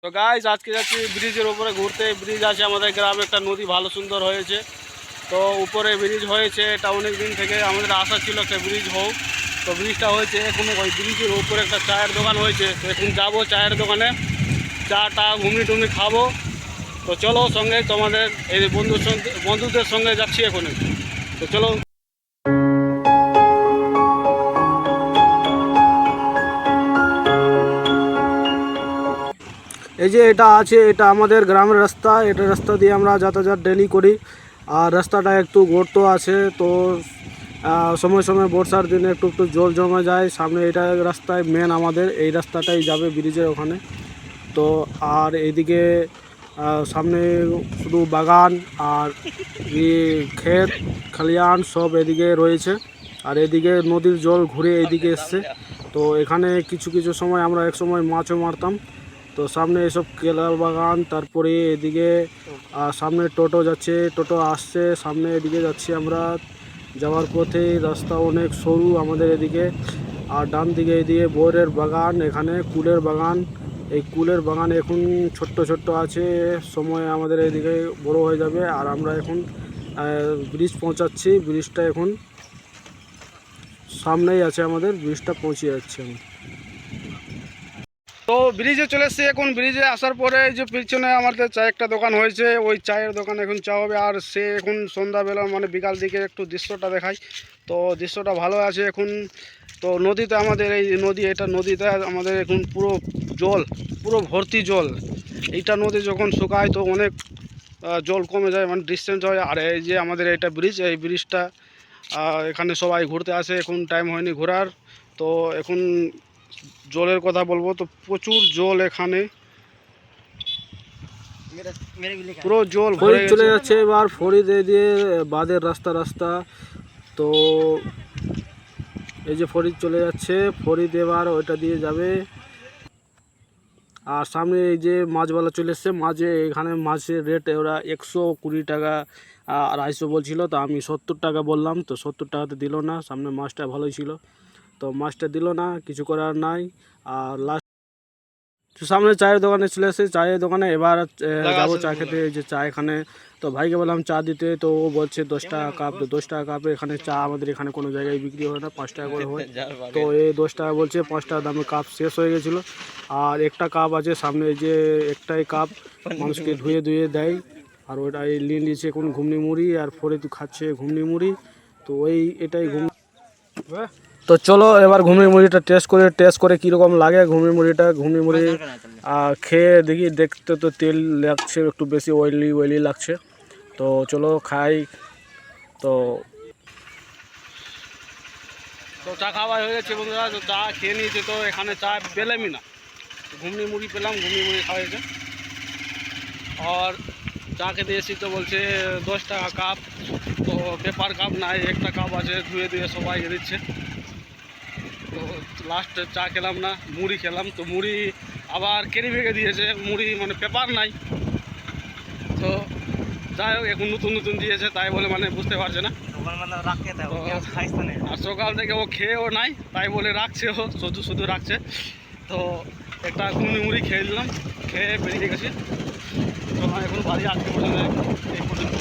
তো গাইস আজকে যাচ্ছি ব্রিজের উপরে ঘুরতে। ব্রিজ আছে আমাদের গ্রামে, একটা নদী ভালো সুন্দর হয়েছে। তো উপরে ব্রিজ হয়েছে, এটা অনেক দিন থেকে আমাদের আশা ছিল একটা ব্রিজ হোক। তো ব্রিজটা হয়েছে, এখন ওই ব্রিজের উপরে একটা চায়ের দোকান হয়েছে। তো এখন যাবো চায়ের দোকানে, চাটা ঘুমনি টুমনি খাবো। তো চলো সঙ্গে, তোমাদের এই বন্ধুদের সঙ্গে যাচ্ছি এখন। তো চলো। এই যে এটা আছে, এটা আমাদের গ্রামের রাস্তা। এটা রাস্তা দিয়ে আমরা যাতায়াত ডেলি করি। আর রাস্তাটা একটু গর্ত আছে, তো সময় সময় বর্ষার দিনে একটু একটু জল জমে যায় সামনে। এটা রাস্তায় মেন আমাদের এই রাস্তাটাই যাবে ব্রিজের ওখানে। তো আর এইদিকে সামনে শুধু বাগান আর ক্ষেত খালিয়ান সব এদিকে রয়েছে। আর এদিকে নদীর জল ঘুরে এইদিকে এসছে। তো এখানে কিছু কিছু সময় আমরা এক সময় মাছও মারতাম। তো সামনে এসব কেলা বাগান, তারপরে এদিকে সামনে টোটো যাচ্ছে, টোটো আসছে সামনে। এদিকে যাচ্ছি আমরা, যাওয়ার পথে রাস্তা অনেক সরু আমাদের এদিকে। আর ডান দিকে এদিকে বইয়ের বাগান, এখানে কুলের বাগান। এই কুলের বাগান এখন ছোট্ট ছোট্ট আছে, সময় আমাদের এদিকে বড় হয়ে যাবে। আর আমরা এখন ব্রিজ পৌঁছাচ্ছি। ব্রিজটা এখন সামনেই আছে আমাদের, ব্রিজটা পৌঁছে যাচ্ছে আমি। তো ব্রিজে চলে এসেছি এখন। ব্রিজে আসার পরে যে পিছনে আমাদের চায়ের একটা দোকান হয়েছে, ওই চায়ের দোকানে এখন চা হবে। আর সে এখন সন্ধ্যাবেলা মানে বিকাল দিকে একটু দৃশ্যটা দেখায়। তো দৃশ্যটা ভালো আছে এখন। তো নদীতে আমাদের এই নদী, এটা নদীতে আমাদের এখন পুরো জল, পুরো ভর্তি জল। এইটা নদী যখন শুকায় তো অনেক জল কমে যায়, মানে ডিস্টেন্স হয়। আর এই যে আমাদের এটা ব্রিজ, এই ব্রিজটা এখানে সবাই ঘুরতে আসে। এখন টাইম হয়নি ঘোরার। তো এখন জলের কথা বলবো, তো প্রচুর জল এখানে, পুরো জল ভরে চলে যাচ্ছে। এবার ফরিদ দিয়ে বাঁধের রাস্তা। তো এই যে ফরিদ চলে যাচ্ছে, ফরিদ এবার ওইটা দিয়ে যাবে। আর সামনে এই যে মাছওয়ালা চলে এসছে। মাঝে এখানে মাছের রেট ওরা 120 টাকা 250 বলছিল। তো আমি 70 টাকা বললাম, তো 70 টাকাতে দিল না। সামনে মাছটা ভালোই ছিল, তো মাছটা দিল না, কিছু করার নাই। আর লাস্ট সামনে চায়ের দোকানে চলে এসেছি। চায়ের দোকানে এবার যাবো চা খেতে। এই যে চা এখানে, তো ভাইকে বললাম চা দিতে, তো ও বলছে 10 টাকা কাপ। তো 10 টাকা কাপে এখানে চা আমাদের এখানে কোনো জায়গায় বিক্রি হয় না, 5 টাকা করে হয়। তো এই 10 টাকা বলছে, 5 টাকা দামে কাপ শেষ হয়ে গেছিলো। আর একটা কাপ আছে সামনে, যে একটাই কাপ মানুষকে ধুয়ে ধুয়ে দেয়। আর ওটাই নিয়ে নিয়েছে এখন ঘুমনি মুড়ি, আর পরে তো খাচ্ছে ঘুমনি মুড়ি। তো এটাই তো চলো এবার ঘুমনি মুড়িটা টেস্ট করে কীরকম লাগে ঘুমনি মুড়িটা। ঘুমনি মুড়ি খেয়ে দেখি, দেখতে তো তেল লাগছে, একটু বেশি অয়েলি লাগছে। তো চলো খাই। তো চা খাওয়া হয়ে গেছে বন্ধুরা। তো চা খেয়ে নিয়েছে, তো এখানে চা পেলামই না, ঘুমনি মুড়ি পেলাম, ঘুমনি মুড়ি খাওয়া হয়েছে। আর চা খেতে এসেছি, তো বলছে 10 টাকা কাপ। তো পেপার কাপ নাই, একটা কাপ আছে, ধুয়ে ধুয়ে সবাই দিচ্ছে। তো লাস্ট চা খেলাম না, মুড়ি খেলাম। তো মুড়ি আবার কেরি ভেঙে দিয়েছে, মুড়ি মানে পেপার নাই। তো যাই হোক, এখন নতুন নতুন দিয়েছে, তাই বলে মানে বুঝতে পারছে না। আর সকাল থেকে ও খেয়েও নাই, তাই বলে রাখছে, ও শুধু রাখছে। তো একটা ঘুমনি মুড়ি খেয়ে নিলাম, খেয়ে বেরিয়ে গেছি। তো এখন বাড়ি আসতে পর্যন্ত এই পর্যন্ত।